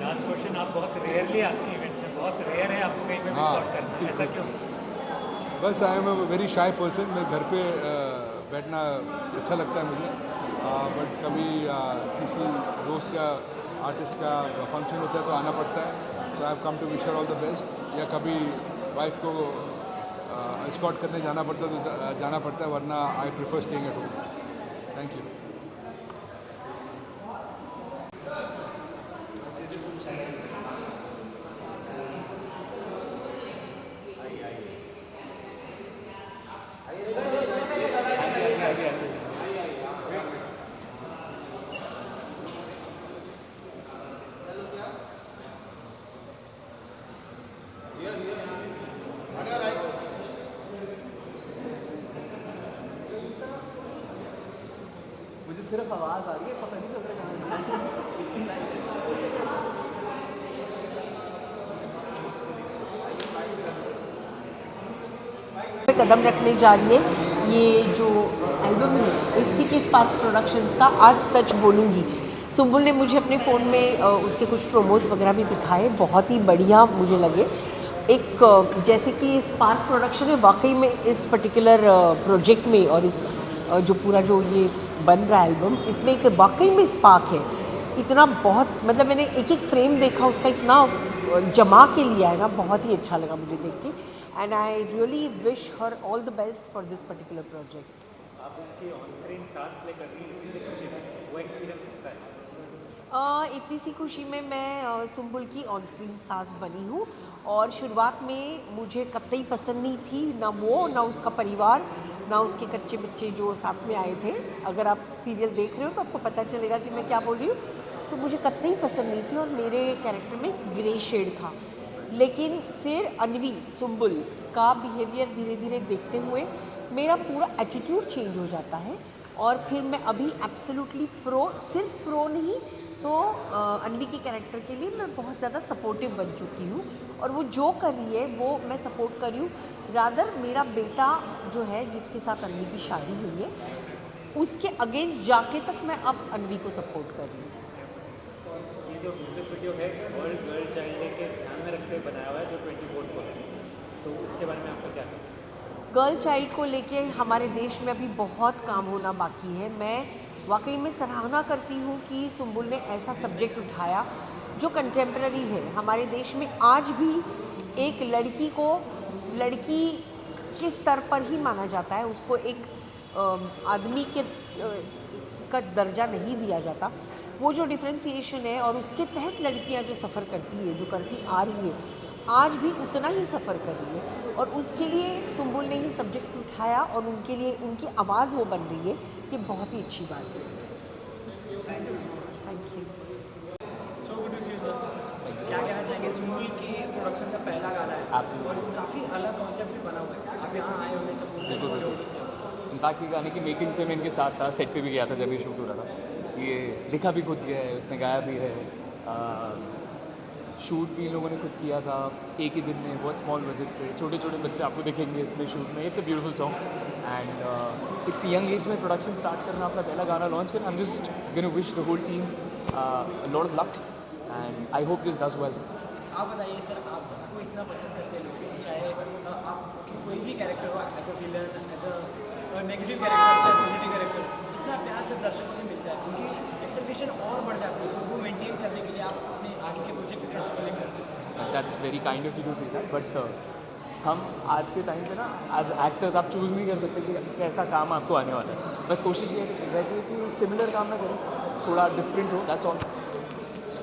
लास्ट क्वेश्चन, आप बहुत रेयरली आपके इवेंट्स में, बहुत रेयर है आपको कहीं पे भी स्पॉट करना, ऐसा क्यों? बस I am a very shy person. मैं घर पे बैठना अच्छा लगता है मुझे, बट कभी किसी दोस्त या आर्टिस्ट का फंक्शन होता है तो आना पड़ता है, तो I have come to wish her all the best. या कभी वाइफ को एस्कॉर्ट करने जाना पड़ता है तो जाना पड़ता है, वरना I prefer staying at home. Thank you. मुझे सिर्फ आवाज़ आ रही है, पता नहीं चल रहा पे कदम रखने जा रही है ये जो एल्बम है एसटी के स्पार्क प्रोडक्शंस का। आज सच बोलूँगी, सुम्बुल ने मुझे अपने फ़ोन में उसके कुछ प्रोमोज वगैरह भी दिखाए, बहुत ही बढ़िया मुझे लगे। एक जैसे कि स्पार्क प्रोडक्शन है, वाकई में इस पर्टिकुलर प्रोजेक्ट में और इस जो पूरा जो ये बन रहा है एल्बम, इसमें एक वाकई में स्पार्क है। इतना बहुत मतलब मैंने एक एक फ्रेम देखा, उसका इतना जमा के लिया है ना, बहुत ही अच्छा लगा मुझे देख के। And I really wish her all the best for this particular project. आप उसकी ऑन स्क्रीन सास प्ले कर रही हैं, इतनी सी खुशी में वो एक्सपीरियंस कैसा है? इतनी सी खुशी में मैं सुम्बुल की ऑन स्क्रीन सास बनी हूँ, और शुरुआत में मुझे कतई पसंद नहीं थी, ना वो ना उसका परिवार ना उसके कच्चे बच्चे जो साथ में आए थे। अगर आप सीरियल देख रहे हो तो आपको पता चलेगा कि मैं क्या बोल रही हूँ। तो मुझे कतई पसंद नहीं थी और मेरे कैरेक्टर में ग्रे शेड था। लेकिन फिर अनवी सुम्बुल का बिहेवियर धीरे धीरे देखते हुए मेरा पूरा एटीट्यूड चेंज हो जाता है, और फिर मैं अभी एब्सोल्युटली प्रो, सिर्फ प्रो नहीं तो अनवी के कैरेक्टर के लिए मैं बहुत ज़्यादा सपोर्टिव बन चुकी हूँ, और वो जो कर रही है वो मैं सपोर्ट कर रही हूँ। रादर मेरा बेटा जो है जिसके साथ अनवी की शादी हुई है, उसके अगेंस्ट जाके तक मैं अब अनवी को सपोर्ट कर रही हूँ। ये जो म्यूजिक वीडियो है वर्ल्ड गर्ल चाइल्ड डे के ध्यान में रखते हुए बनाया हुआ है, जो 24 को है, तो उसके बारे में आपका क्या कहना है? गर्ल चाइल्ड को लेके हमारे देश में अभी बहुत काम होना बाकी है। मैं वाकई में सराहना करती हूँ कि सुम्बुल ने ऐसा सब्जेक्ट उठाया जो कंटेम्प्रेरी है। हमारे देश में आज भी एक लड़की को लड़की के स्तर पर ही माना जाता है, उसको एक आदमी के का दर्जा नहीं दिया जाता। वो जो डिफ्रेंसिएशन है और उसके तहत लड़कियां जो सफ़र करती है, जो करती आ रही है, आज भी उतना ही सफ़र कर रही है, और उसके लिए सुम्बुल ने ये सब्जेक्ट उठाया और उनके लिए उनकी आवाज़ वो बन रही है। ये बहुत ही अच्छी बात है। Thank you. So good to see you sir. क्या कहना चाहेंगे? सुम्बुल के प्रोडक्शन का पहला गाना है और काफ़ी अलग कॉन्सेप्ट भी बना हुआ है। आप यहाँ आए होंगे सपोर्ट। इनफैक्ट ये गाने की मेकिंग से मैं इनके साथ था, सेट पे भी गया था जब ये शूट हो रहा था। ये लिखा भी खुद गया है, उसने गाया भी है, शूट भी इन लोगों ने खुद किया था एक ही दिन में, बहुत स्मॉल बजट पे। छोटे छोटे बच्चे आपको दिखेंगे इसमें शूट में। It's a beautiful song, and इतनी यंग एज में प्रोडक्शन स्टार्ट करना, अपना पहला गाना लॉन्च करना, I am just gonna wish the whole team lot of luck, and I hope this does well. आप बताइए सर, आपको इतना पसंद करते हैं लोग, चाहे आपकी कोई भी कैरेक्टर हो, as a villain, as a negative character, चाहे पॉजिटिव कैरेक्टर, इतना प्यार जब दर्शकों से मिलता है, उनकी एक्सपेक्टेशन और बढ़ जाती है। तो वो मेंटेन करने के लिए आप अपने आगे के प्रोजेक्ट को कैसे सिलेक्ट करते हैं? That's very kind of you to say that, but हम आज के टाइम पे ना एज एक्टर्स आप चूज़ नहीं कर सकते कि कैसा काम आपको आने वाला है। बस कोशिश ये रहती है कि सिमिलर काम ना करें, थोड़ा डिफरेंट हो, that's all.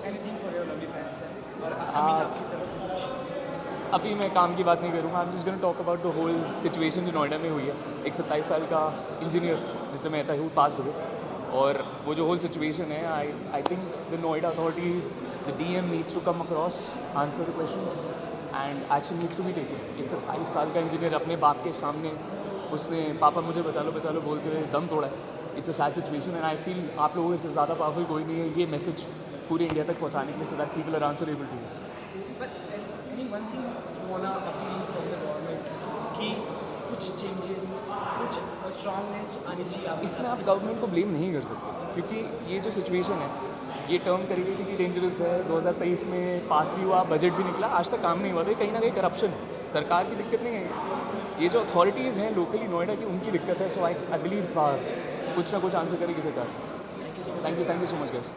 Anything for your lovely fans sir, और आपकी तरफ से कुछ? अभी मैं काम की बात नहीं करूँगा। I am just gonna talk about the whole situation जो नोएडा में हुई है। एक 27 साल का engineer mister Mehta who passed हुए, और वो जो होल सिचुएशन है, I think the Noida authority, the DM needs to come across, answer the questions, and action needs to be taken. एक 27 साल का इंजीनियर अपने बाप के सामने उसने पापा मुझे बचा लो बोलते हुए दम तोड़ा है। It's a sad situation, and I feel आप लोगों से ज़्यादा पावरफुल कोई नहीं है ये मैसेज पूरे इंडिया तक पहुँचाने के लिए, so that people are answerable to this. One thing होना अपील फ्रॉम द गवर्नमेंट कि कुछ चेंजेस, कुछ स्ट्रांगनेस आनी चाहिए। इसमें आप गवर्नमेंट को ब्लेम नहीं कर सकते, क्योंकि ये जो सिचुएशन है, ये टर्म क्रिएटिविटी डेंजरस है। 2023 में पास भी हुआ, बजट भी निकला, आज तक काम नहीं हुआ। तो कहीं ना कहीं करप्शन है, सरकार की दिक्कत नहीं है, ये जो अथॉरिटीज़ हैं लोकली नोएडा की, उनकी दिक्कत है. सो आई बिलीव कुछ ना कुछ आंसर करेगी सरकार. Thank you so much guys.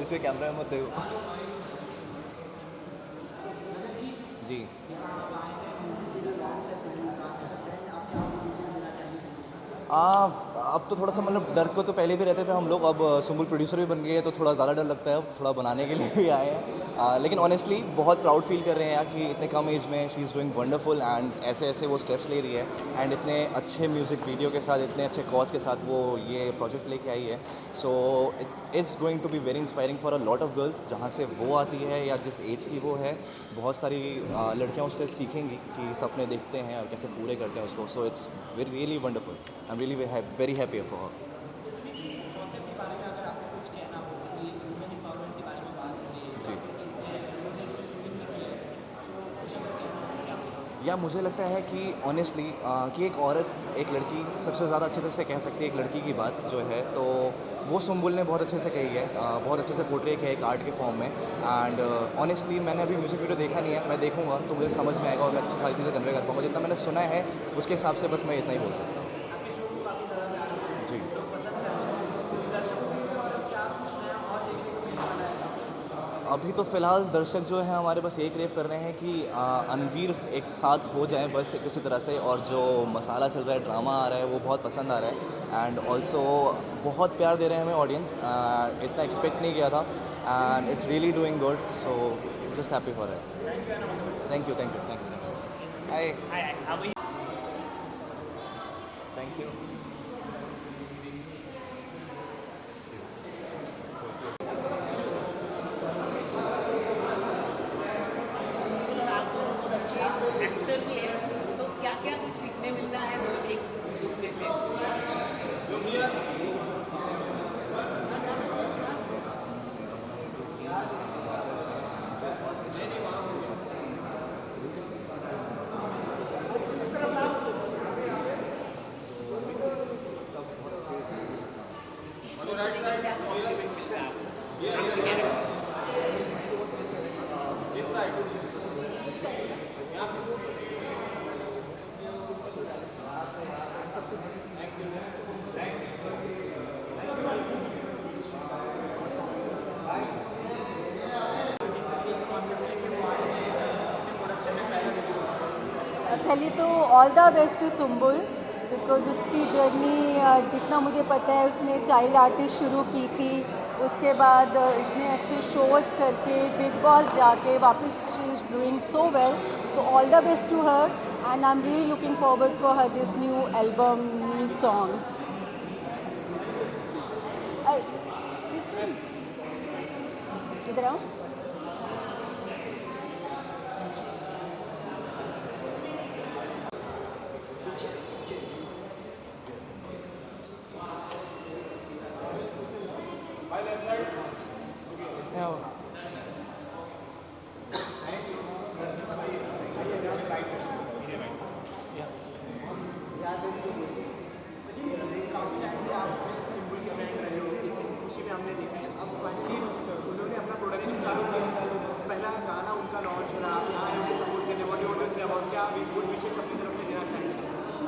इसे कैमरा में मत देखो जी. अब तो थोड़ा सा मतलब डर को तो पहले भी रहते थे हम लोग, अब सुम्बुल प्रोड्यूसर भी बन गए हैं तो थोड़ा ज़्यादा डर लगता है, अब थोड़ा बनाने के लिए भी आए हैं. लेकिन ऑनेस्टली बहुत प्राउड फील कर रहे हैं यार कि इतने कम एज में she is doing wonderful and ऐसे ऐसे वो स्टेप्स ले रही है एंड इतने अच्छे म्यूज़िक वीडियो के साथ, इतने अच्छे कॉज के साथ वो ये प्रोजेक्ट लेके आई है. So it is going to be very inspiring for a lot of girls. जहाँ से वो आती है या जिस एज की वो है, बहुत सारी लड़कियाँ उससे सीखेंगी कि सपने देखते हैं और कैसे पूरे करते हैं उसको. So it's really wonderful. I am really very happy for हर. या मुझे लगता है कि ऑनेस्टली कि एक औरत, एक लड़की सबसे ज़्यादा अच्छे तरह से कह सकती है एक लड़की की बात जो है, तो वो सुम्बुल ने बहुत अच्छे से कही है, बहुत अच्छे से पोर्ट्रे किया है एक आर्ट के फॉर्म में. एंड ऑनेस्टली मैंने अभी म्यूज़िक वीडियो देखा नहीं है, मैं देखूंगा तो मुझे समझ में आएगा और मैं सारी चीज़ें कन्वे कर पाऊँगा. जितना मैंने सुना है उसके हिसाब से बस मैं इतना ही बोल सकता हूँ. जी. अभी तो फ़िलहाल दर्शक जो हैं हमारे बस एक क्रेव कर रहे हैं कि अनवीर एक साथ हो जाए बस किसी तरह से, और जो मसाला चल रहा है, ड्रामा आ रहा है, वो बहुत पसंद आ रहा है. एंड ऑल्सो बहुत प्यार दे रहे हैं हमें ऑडियंस, इतना एक्सपेक्ट नहीं किया था and it's really doing good. So just happy for it. Thank you so much. Hi. Thank you. Actor भी है तो क्या क्या कुछ सीखने मिलता है वो एक दूसरे से? पहले तो all the best to Sumbul, because उसकी जर्नी जितना मुझे पता है उसने चाइल्ड आर्टिस्ट शुरू की थी, उसके बाद इतने अच्छे शोज़ करके बिग बॉस जाके वापस she is doing so well. तो all the best to her and I am really looking forward for her this new album, new song. इधर आओ.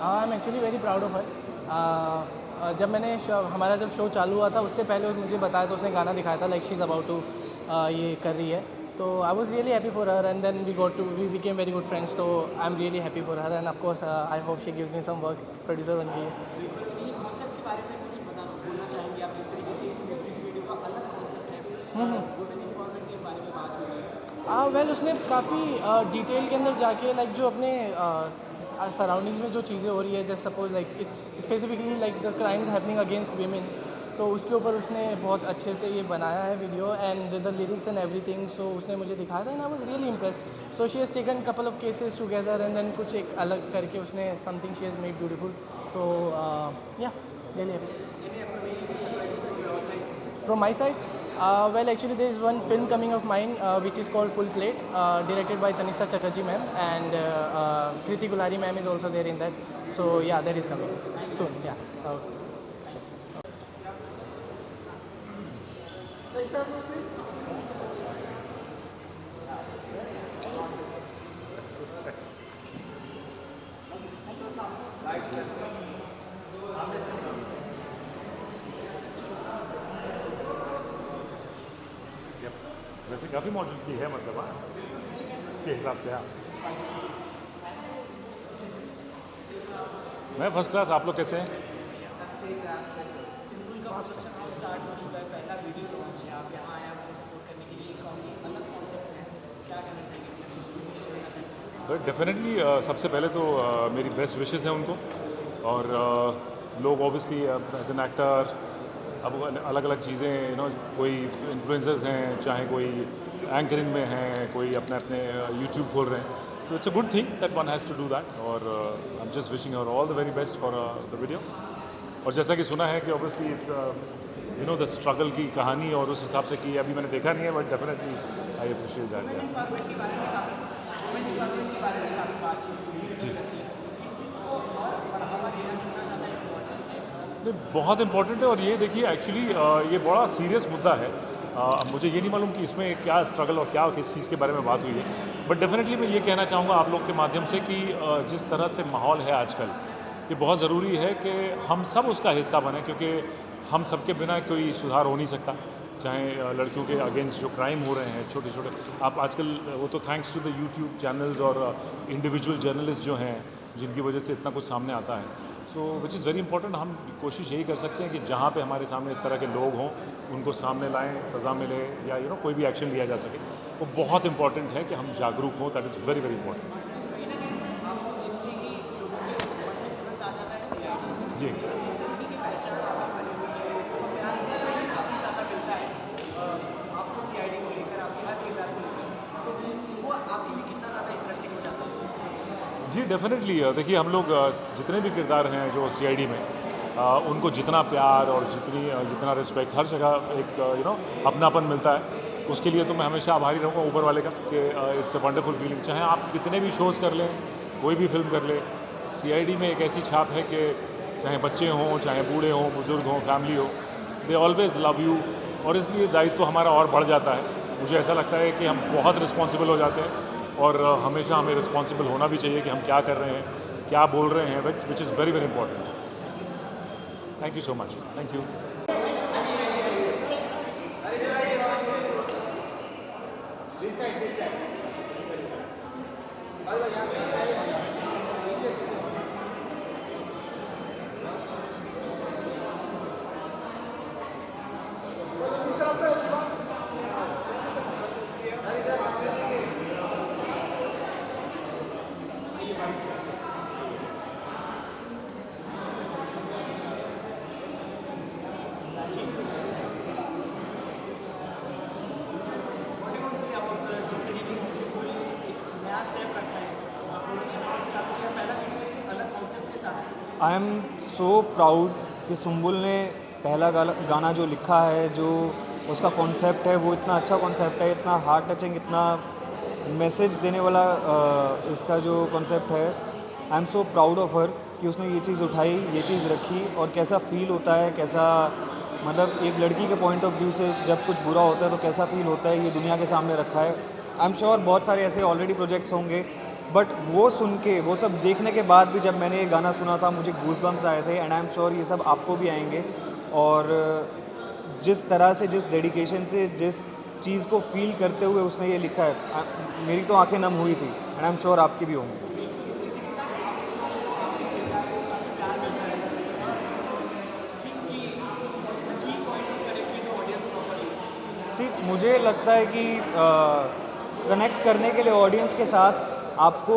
I am actually very proud of her. जब मैंने हमारा जब show चालू हुआ था उससे पहले मुझे बताया था, उसने गाना दिखाया था like she is about to ये कर रही है. तो I was really happy for her and then we became very good friends. तो I am really happy for her and of course I hope she gives me some work. Producer बन गई है. Well उसने काफ़ी detail के अंदर जाके like जो अपने सराउंडिंग्स में जो चीज़ें हो रही है, जैसे suppose like it's specifically like the crimes happening against women, तो उसके ऊपर उसने बहुत अच्छे से ये बनाया है video and the lyrics and everything. So उसने मुझे दिखाया था and I was really impressed. So she has taken couple of cases together and then कुछ एक अलग करके उसने something she has made beautiful. तो yeah really happy. From my side, well, actually, there is one film coming of mine which is called Full Plate, directed by Tanisha Chatterjee ma'am, and Kriti Gulari ma'am is also there in that. So yeah, that is coming soon. Yeah. वैसे काफ़ी मौजूदगी है, मतलब इसके हिसाब से. हाँ, मैं फर्स्ट क्लास. आप लोग कैसे हैं? डेफिनेटली सबसे पहले तो मेरी बेस्ट विशेस हैं उनको. और लोग ऑब्वियसली एज एन एक्टर अब अलग अलग चीज़ें कोई इन्फ्लुएंसर्स हैं, चाहे कोई एंकरिंग में हैं, कोई अपने अपने यूट्यूब खोल रहे हैं. तो it's a good thing that one has to do that. और I am just wishing her all the very best for the video. और जैसा कि सुना है कि ऑब्वियसली इट्स द स्ट्रगल की कहानी, और उस हिसाब से कि अभी मैंने देखा नहीं है, but definitely I appreciate that. जी, नहीं, बहुत इंपॉर्टेंट है. और ये देखिए एक्चुअली ये बड़ा सीरियस मुद्दा है. मुझे ये नहीं मालूम कि इसमें क्या स्ट्रगल और क्या किस चीज़ के बारे में बात हुई है, बट डेफिनेटली मैं ये कहना चाहूँगा आप लोग के माध्यम से कि जिस तरह से माहौल है आजकल, ये बहुत ज़रूरी है कि हम सब उसका हिस्सा बने, क्योंकि हम सबके बिना कोई सुधार हो नहीं सकता. चाहे लड़कियों के अगेंस्ट जो क्राइम हो रहे हैं छोटे छोटे, आप आजकल वो तो thanks to the YouTube channels और इंडिविजुअल जर्नलिस्ट जो हैं, जिनकी वजह से इतना कुछ सामने आता है. सो विच इज़ वेरी इंपॉर्टेंट. हम कोशिश यही कर सकते हैं कि जहाँ पे हमारे सामने इस तरह के लोग हों, उनको सामने लाएं, सज़ा मिले, या कोई भी एक्शन लिया जा सके. वो बहुत इंपॉर्टेंट है कि हम जागरूक हों. That is very very important. जी, जी डेफिनेटली. देखिए हम लोग जितने भी किरदार हैं जो सीआईडी में, उनको जितना प्यार और जितना रिस्पेक्ट हर जगह एक अपनापन मिलता है, उसके लिए तो मैं हमेशा आभारी रहूँगा ऊपर वाले का कि इट्स अ वंडरफुल फीलिंग. चाहे आप कितने भी शोज़ कर लें, कोई भी फिल्म कर ले, सीआईडी में एक ऐसी छाप है कि चाहे बच्चे हों, चाहे बूढ़े हों, बुज़ुर्ग हों, फैमिली हो, दे ऑलवेज़ लव यू. और इसलिए दायित्व तो हमारा और बढ़ जाता है. मुझे ऐसा लगता है कि हम बहुत रिस्पॉन्सिबल हो जाते हैं, और हमेशा हमें रिस्पॉन्सिबल होना भी चाहिए कि हम क्या कर रहे हैं, क्या बोल रहे हैं, which is very very important. Thank you so much. Thank you. I am so proud कि सुम्बुल ने पहला गाना जो लिखा है, जो उसका कॉन्सेप्ट है, वो इतना अच्छा कॉन्सेप्ट है, इतना हार्ट टचिंग, इतना मैसेज देने वाला इसका जो कॉन्सेप्ट है. I am so proud of हर कि उसने ये चीज़ उठाई, ये चीज़ रखी, और कैसा फील होता है, कैसा मतलब एक लड़की के पॉइंट ऑफ व्यू से जब कुछ बुरा होता है तो कैसा फील होता है, ये दुनिया के सामने रखा है. आई एम श्योर बहुत सारे ऐसे ऑलरेडी प्रोजेक्ट्स होंगे, बट वो सुन के, वो सब देखने के बाद भी जब मैंने ये गाना सुना था, मुझे गूज़बम्प्स आए थे. एंड आई एम श्योर ये सब आपको भी आएंगे. और जिस तरह से, जिस डेडिकेशन से, जिस चीज़ को फील करते हुए उसने ये लिखा है। मेरी तो आंखें नम हुई थी एंड आई एम श्योर आपकी भी होंगी। मुझे लगता है कि कनेक्ट करने के लिए ऑडियंस के साथ आपको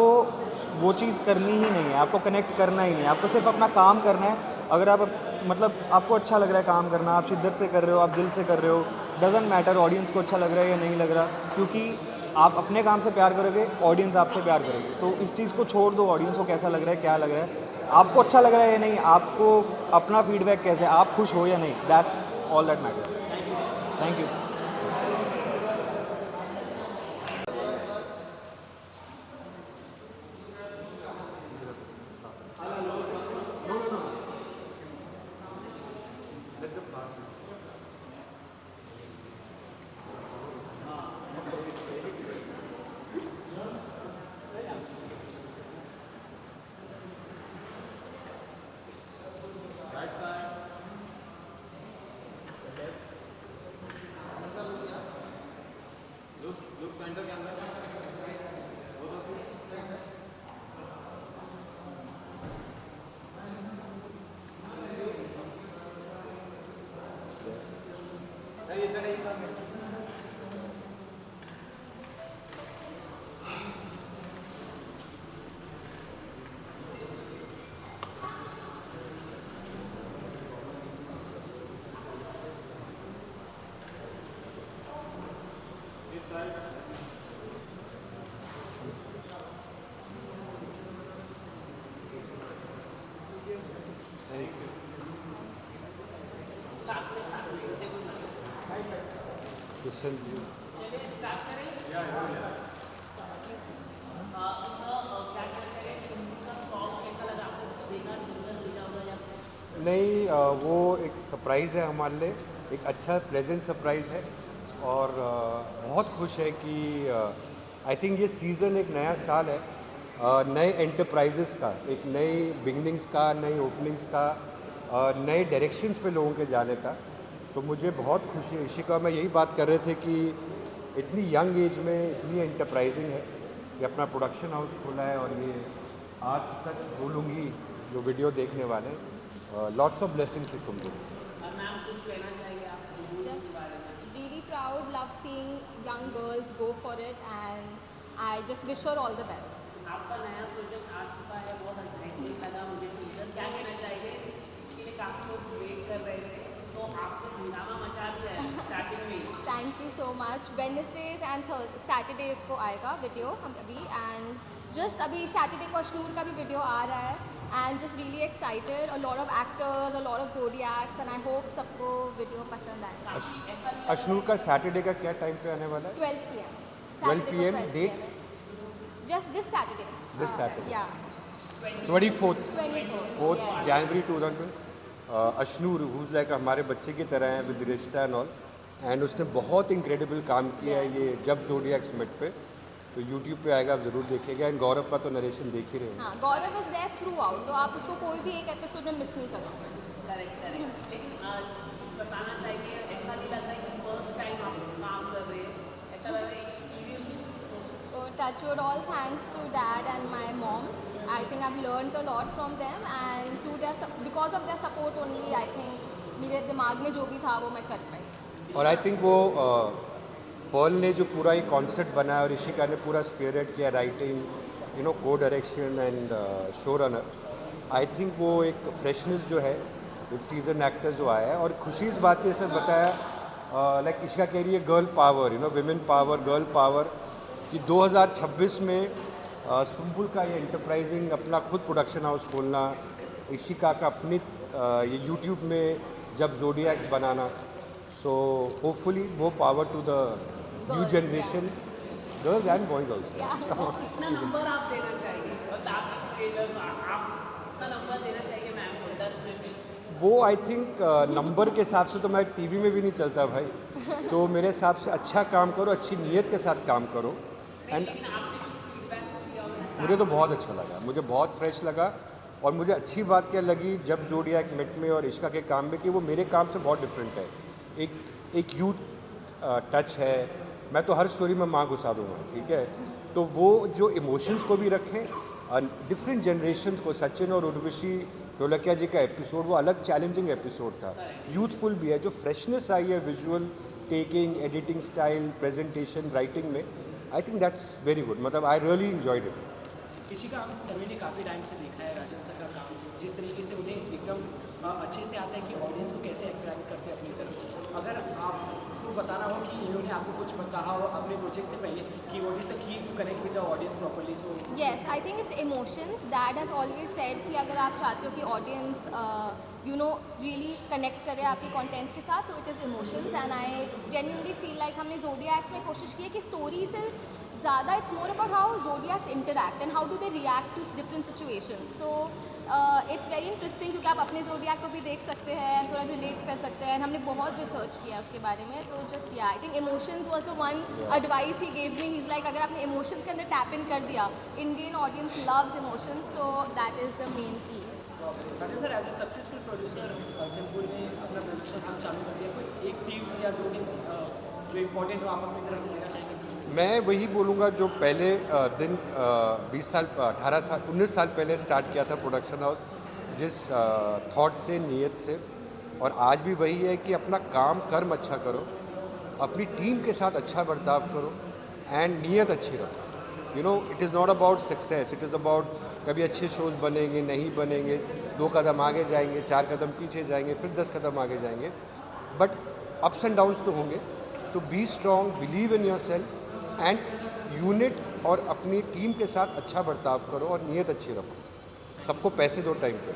वो चीज़ करनी ही नहीं है, आपको कनेक्ट करना ही नहीं है, आपको सिर्फ अपना काम करना है। अगर आप मतलब आपको अच्छा लग रहा है काम करना, आप शिद्दत से कर रहे हो, आप दिल से कर रहे हो, डजेंट मैटर ऑडियंस को अच्छा लग रहा है या नहीं लग रहा, क्योंकि आप अपने काम से प्यार करोगे, ऑडियंस आपसे प्यार करेगी। तो इस चीज़ को छोड़ दो, ऑडियंस को कैसा लग रहा है, क्या लग रहा है, आपको अच्छा लग रहा है या नहीं, आपको अपना फीडबैक कैसे, आप खुश हो या नहीं, that's all that matters. Thank you. नहीं, वो एक सरप्राइज़ है हमारे लिए, एक अच्छा प्लेजेंट सरप्राइज़ है और बहुत खुश है कि आई थिंक ये सीज़न एक नया साल है, नए एंटरप्राइजेस का, एक नई बिगनिंग्स का, नई ओपनिंग्स का, नए डायरेक्शंस पे लोगों के जाने का। तो मुझे बहुत खुशी है। इशिका मैं यही बात कर रहे थे कि इतनी यंग एज में इतनी एंटरप्राइजिंग है, ये अपना प्रोडक्शन हाउस खोला है और ये आज सच बोलूँगी जो वीडियो देखने वाले, lots of blessings to Sumbul. Ma'am कुछ कहना चाहिए आप Just really proud, love seeing young girls go for it, and I just wish her all the best. आपका नया प्रोजेक्ट आ चुका है, बहुत एक्साइटिंग लगा मुझे टीजर, क्या कहना चाहिए? इसके लिए काफ़ी लोग वेट कर रहे थे, तो आपने हंगामा मचा दिया है स्टार्टिंग में। Thank you so much. Wednesdays and Saturdays को आएगा वीडियो हम अभी, एंड जस्ट अभी सैटरडे को अशनूर का भी वीडियो आ रहा है, and just really excited, a lot of actors, a lot of zodiacs, and I hope सबको वीडियो पसंद आए। अशनूर का सैटरडे का क्या टाइम पे आने वाला है? 12 PM। 12 PM date? Just this Saturday. This Saturday. Yeah. 24th 24th, yes. January 2020। Ashnoor who's like हमारे बच्चे की तरह है विद रिश्ता एंड ऑल, एंड उसने बहुत इंक्रेडिबल काम किया है ये जब ज़ोडिएक्स मेट पे, तो यूट्यूब पे आएगा, आप ज़रूर देखिएगा। एंड गौरव का तो नरेशन देख ही रहे हैं। हाँ, गौरव इज देयर थ्रू आउट, तो आप उसको कोई भी एक एपिसोड में मिस नहीं करोगे। बताना चाहिए, ऐसा नहीं लग रहा है कि फर्स्ट टाइम आप काम कर रहे हैं, ऐसा लग रहा है experience. So touch wood, all thanks to dad and my mom. I think I've learned a lot from them, and to their because of their support only, I think मेरे दिमाग में जो भी था वो मैं कर पाई। और आई थिंक वो पर्ल ने जो पूरा ये कॉन्सेप्ट बनाया और इशिका ने पूरा स्पीयरहेड किया, राइटिंग, यू नो, को direction and show runner, I think वो एक फ्रेशनेस जो है विद सीजन एक्टर्स जो आया है। और खुशी इस बात ने सर बताया, लाइक इशिका कह रही है girl power, you know, women power, girl power, कि 2026 में सुंबुल का ये एंटरप्राइजिंग अपना खुद प्रोडक्शन हाउस खोलना, इशिका का अपनी ये यूट्यूब में जब ज़ोडिएक्स बनाना, सो होपफुली वो power to the new generation, girls and boys also. कितना नंबर आप देना चाहिए, मतलब आप कितना नंबर देना चाहिए मैम को 10 में से? वो आई थिंक नंबर के हिसाब से तो मैं टीवी में भी नहीं चलता भाई, तो मेरे हिसाब से अच्छा काम करो, अच्छी नीयत के साथ काम करो। एंड मुझे तो बहुत अच्छा लगा, मुझे बहुत फ्रेश लगा, और मुझे अच्छी बात क्या लगी जब ज़ोडिएक मेट में और इशिका के काम में, कि वो मेरे काम से बहुत डिफरेंट है। एक यूथ टच है, मैं तो हर स्टोरी में माँ घुसा दूँगा, ठीक है। तो वो जो इमोशंस को भी रखें, डिफरेंट जनरेशन्स को, सचिन और उर्वशी ढोलकिया जी का एपिसोड वो अलग चैलेंजिंग एपिसोड था, यूथफुल भी है, जो फ्रेशनेस आई है visual taking, editing style, presentation, writing में, I think that's very good, मतलब आई रियली एंजॉयड इट। किसी का सभी ने काफ़ी टाइम से देखा है राजन सर का काम, जिस तरीके से उन्हें एकदम अच्छे से आता है कि ऑडियंस को कैसे अट्रैक्ट करते हैं अपनी तरफ। अगर आपको बताना हो कि इन्होंने आपको कुछ कहा हो अपने प्रोजेक्ट से पहले कि what is the key to connect with the audience properly, so yes I think it's emotions. Dad has always said कि अगर आप चाहते हो कि audience you know really connect करे आपके कंटेंट के साथ, तो it is emotions. And I genuinely feel like हमने ज़ोडिएक्स में कोशिश की है कि स्टोरी से ज़्यादा it's more about how zodiacs interact and how do they react to different situations. तो इट्स वेरी इंटरेस्टिंग क्योंकि आप अपने ज़ोडिएक को भी देख सकते हैं, थोड़ा रिलेट कर सकते हैं। हमने बहुत रिसर्च किया उसके बारे में। तो just yeah I think emotions was the one advice he gave me. He is like अगर आपने इमोशंस के अंदर टैप इन कर दिया, इंडियन ऑडियंस लव्स इमोशंस, तो that is the main key. Rajan sir as a successful producer simple ने अपना production काम चालू कर दिया, कोई एक टिप्स या दो टिप्स जो इम्पोर्टेंट हो आप अपनी तरफ से देना चाहेंगे? मैं वही बोलूँगा जो पहले दिन 20 साल 18 साल 19 साल पहले स्टार्ट किया था प्रोडक्शन हाउस, जिस थॉट से, नीयत से, और आज भी वही है कि अपना काम कर्म अच्छा करो, अपनी टीम के साथ अच्छा बर्ताव करो एंड नीयत अच्छी रखो। You know it is not about success, it is about कभी अच्छे शोज बनेंगे, नहीं बनेंगे, 2 कदम आगे जाएंगे, 4 कदम पीछे जाएंगे, फिर 10 कदम आगे जाएंगे, बट अप्स एंड डाउन्स तो होंगे। So be strong, believe in yourself and unit, और अपनी टीम के साथ अच्छा बर्ताव करो और नीयत अच्छी रखो। सबको पैसे दो टाइम पे।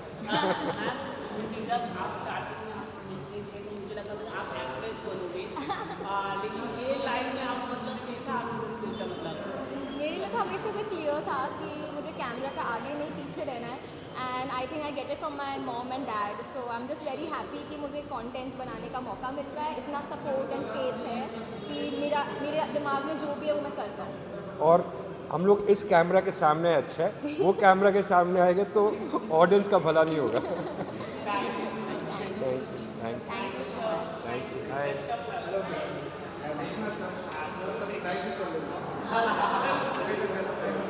मेरे लिए तो हमेशा से क्लियर था कि मुझे कैमरा का आगे नहीं पीछे रहना है, and I think I get it from my mom and dad. So I am just very happy कि मुझे कंटेंट बनाने का मौका मिल रहा है, इतना सपोर्ट एंड फेथ है कि मेरे दिमाग में जो भी है वो मैं कर पाऊँ। और हम लोग इस कैमरा के सामने अच्छा है, वो कैमरा के सामने आएंगे तो ऑडियंस का भला नहीं होगा। Thank you.